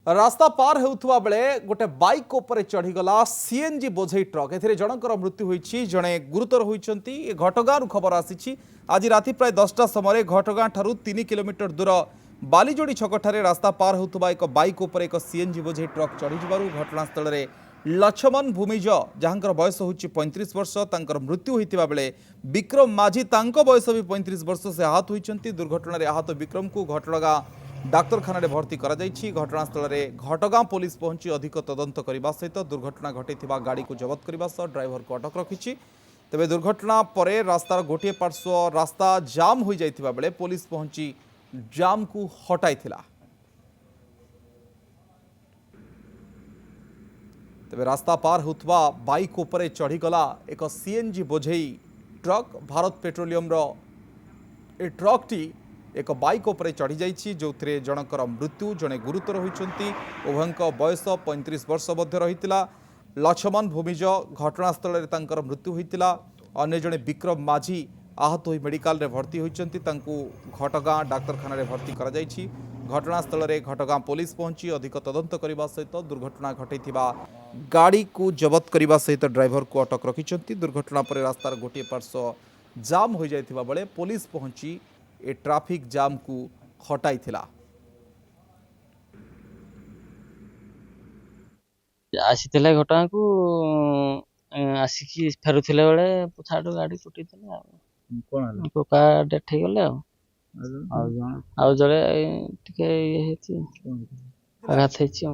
रास्ता पार होउथुवा बेले गोटे बाइक उपरे चढ़ीगला सीएनजी बोझई ट्रक ए जनकर मृत्यु होईछि जणे गुरुतर होईछंती। घटगाँ खबर आसी आज राति प्राय 10टा समय घटगाँ ठारू 3 किलोमीटर दूर बालीजोड़ी छकठारे रास्ता पार होउथुवा एक बाइक उपरे एक सीएनजी बोझई ट्रक चढ़ीजिबारु घटनास्थल में लक्ष्मण भूमिज जहांकर बयस होछि 35 वर्ष तांकर मृत्यु होइतिबा बेले विक्रम माझी तांको बयस भी 35 वर्ष से आहत होइछंती। दुर्घटना आहत विक्रम को घटगाँ डाक्तरखाना भर्ती घटनास्थल में घटगाँ पुलिस पहुंची अधिक तदंत करने सहित दुर्घटना घटी गाड़ी को जबत करने ड्राइवर को अटक रखी। तेज दुर्घटना पर रास्तार गोटे पार्श्व रास्ता जाम हो जाता बेले पुलिस पहुंची जाम को हटाई। तेज रास्ता पार होता बाइक उपरे चढ़ीगला एक सीएनजी बोझई ट्रक भारत पेट्रोलियम ट्रक टी एक बाइक उपरे चढ़ी जाइछि जो जनकर मृत्यु जड़े गुरुतर होइछंती। उभयंक बयस 35 वर्ष मध्य रहितिला। लक्ष्मण भूमिज घटनास्थल में तांकर मृत्यु होइतिला। अन्य जड़े विक्रम माझी आहत होई मेडिकल रे भर्ती होइछंती। तांकु घटगाँ डाक्तरखाना रे भर्ती करा जाइछि। घटनास्थल में घटगाँ पुलिस पहुंची अधिक तदंत करने सहित दुर्घटना घटैथिबा गाड़ी को जबत करने सहित ड्राइवर को अटक रखिछंती। दुर्घटना पर रास्तार गोटे पार्श्व जाम हो जाइथिबा बेले पुलिस पहुंची ए ट्रैफिक जाम को हटाई। आसीथिले घटना को आसिकी फेरुथिले बेले पछाडू गाड़ी कुटीथिले कोका डेथ हे गले आ जरे टिके ये हेछि आघात हेछि।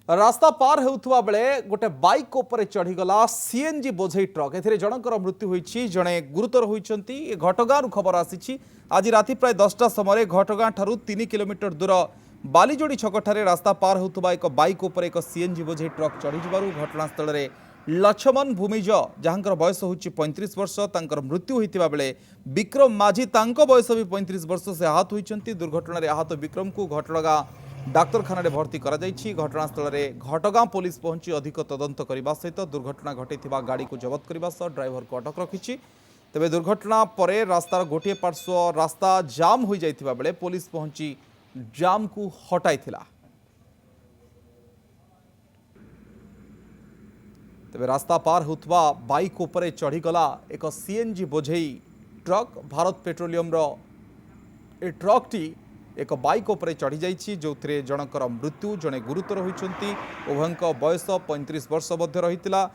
रास्ता पार होउथुवा बेले गोटे बाइक उपरे चढ़ीगला सीएनजी बोझई ट्रक ए जनकर मृत्यु होईछि जणे गुरुतर होइछंती। घटगाँ खबर आसी आज राति प्राय 10टा समय घटगाँ ठारू 3 किलोमीटर दूर बालीजोड़ी छकठारे रास्ता पार होउथुवा एक बाइक उपरे एक सीएनजी बोझई ट्रक चढ़ीजिबारु घटनास्थल में लक्ष्मण भूमिज जहांकर बयस होछि 35 वर्ष तांकर मृत्यु होइतिबा बेले विक्रम माझी तांको बयस भी 35 वर्ष से आहत होइछंती। दुर्घटना आहत विक्रम को घटगाँ डाक्तरखाना में भर्ती करा जाइछि। घटनास्थल में घटगाँ पुलिस पहुंची अधिक तदंत करने सहित दुर्घटना घटैथिबा गाड़ी को जबत करने ड्राइवर को अटक रखी। तेज दुर्घटना पर रास्तार गोटे पार्श्व रास्ता जाम हो जाता बेले पुलिस पहुंची जाम को हटाई। तेज रास्ता पार होता बाइक उपरे चढ़ीगला एक सीएनजी बोझई ट्रक भारत पेट्रोलियम ट्रक टी एक बाइक उपरे चढ़ी जाइछि जो जनकर मृत्यु जड़े गुरुतर होइछंती। उभयंक बयस 35 वर्ष मध्य रहितिला।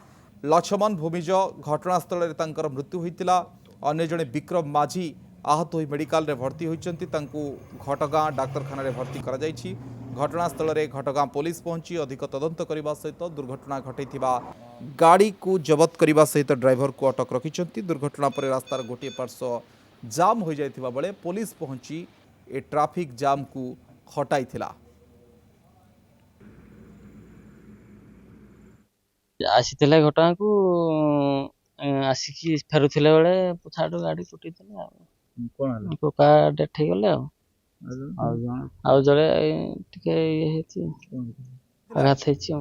लक्ष्मण भूमिज घटनास्थल में तांकर मृत्यु होइतिला। अन्य जड़े विक्रम माझी आहत होई मेडिकल रे भर्ती होइछंती। तांकु घटगाँ डाक्तरखाना रे भर्ती करा जाइछि। घटनास्थल में घटगाँ पुलिस पहुंची अधिक तदंत करने सहित दुर्घटना घटैथिबा गाड़ी को जबत करने सहित ड्राइवर को अटक रखिछंती। दुर्घटना पर रास्तार गोटे पार्श्व जाम हो जाइथिबा बेले पुलिस पहुंची ए ट्रैफिक जाम को हटाई। आसीथिले घटना को आसिकी फेरुथिले बेले पछाडू गाड़ी कुटीथिले कोका डेथ हे गले आ जरे टिके ये हेछि आघात हेछि।